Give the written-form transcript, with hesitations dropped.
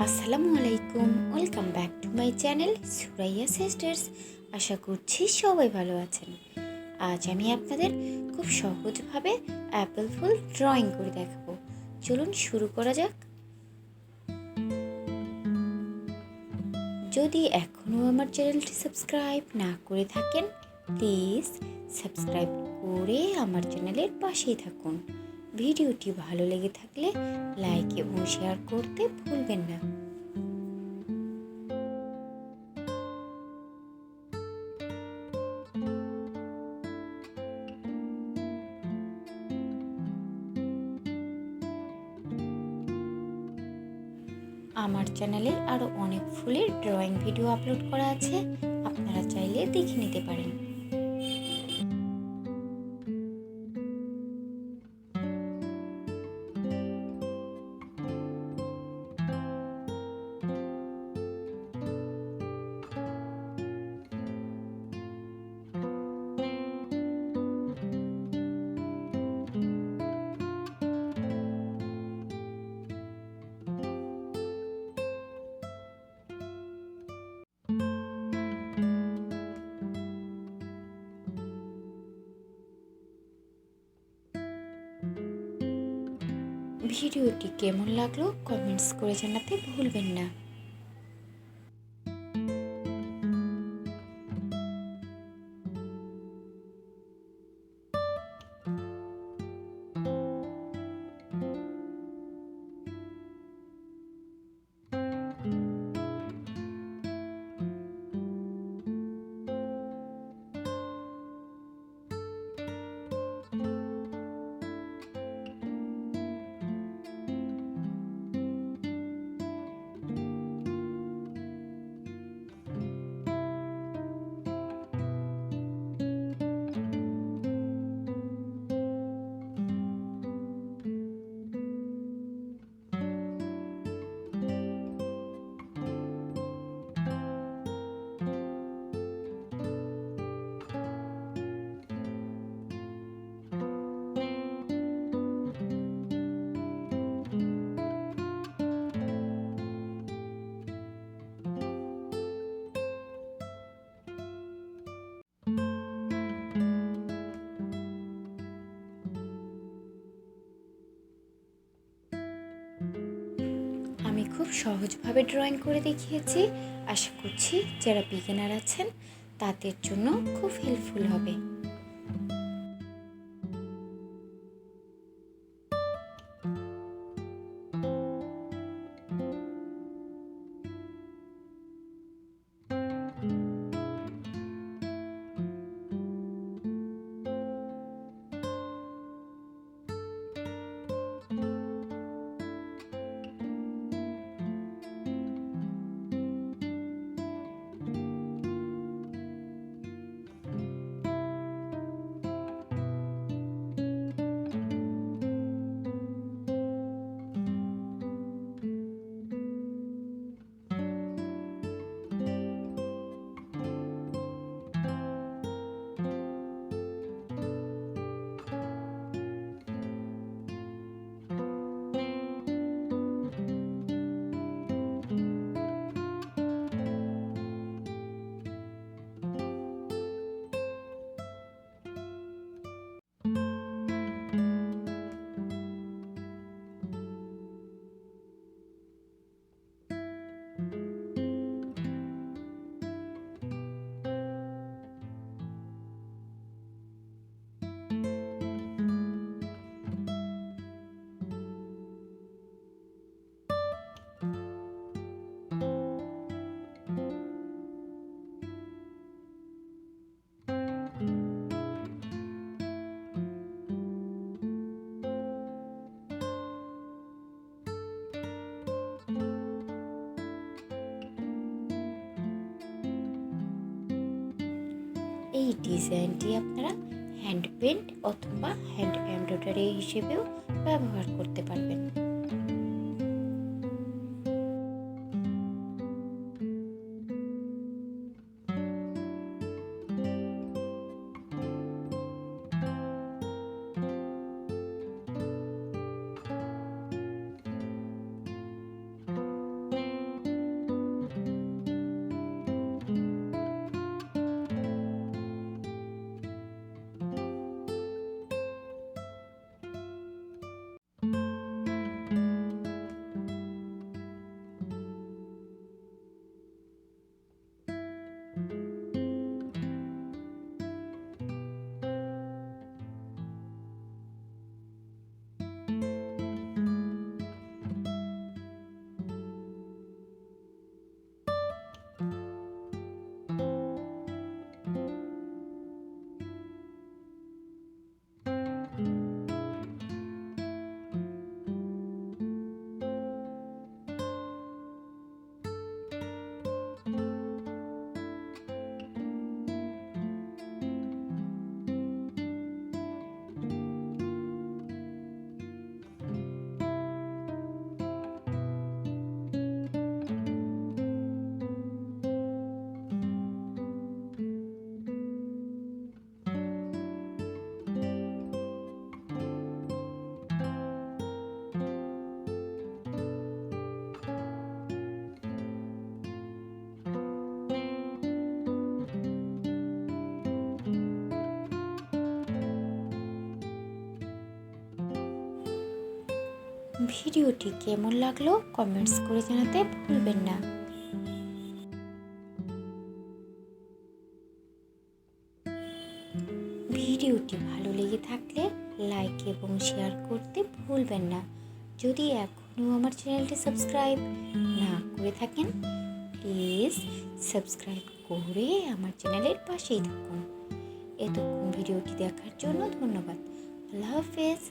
আসসালামুয়ালাইকুম, welcome back to my channel Suraiya sisters. আশা করছি সবাই ভালো আছেন। আজ আমি আপনাদের খুব সহজভাবে অ্যাপেল ফুল ড্রয়িং করে দেখাবো। চলুন শুরু করা যাক। যদি এখনও আমার চ্যানেলটি সাবস্ক্রাইব না করে থাকেন, প্লিজ সাবস্ক্রাইব করে আমার চ্যানেলের পাশেই থাকুন। ভিডিওটি ভালো লেগে থাকলে লাইক এবং শেয়ার করতে ভুলবেন না। আমার চ্যানেলে আরও অনেক ফুলের ড্রয়িং ভিডিও আপলোড করা আছে, আপনারা চাইলে দেখে নিতে পারেন। ভিডিওটি কেমন লাগলো কমেন্টস করে জানাতে ভুলবেন না। আমি খুব সহজভাবে ড্রয়িং করে দেখিয়েছি। আশা করছি যারা বিগিনার আছেন তাদের জন্য খুব হেল্পফুল হবে। এই ডিজাইনটি আপনারা হ্যান্ড পেন্ট অথবা হ্যান্ড এমব্রয়ডারি হিসেবেও ব্যবহার করতে পারবেন। ভিডিওটি কেমন লাগলো কমেন্টস করে জানাতে ভুলবেন না। ভিডিওটি ভালো লেগে থাকলে লাইক এবং শেয়ার করতে ভুলবেন না। যদি এখনও আমার চ্যানেলটি সাবস্ক্রাইব না করে থাকেন প্লিজ সাবস্ক্রাইব করে আমার চ্যানেলের পাশেই থাকুন। এতক্ষণ ভিডিওটি দেখার জন্য ধন্যবাদ। আল্লাহ হাফেজ।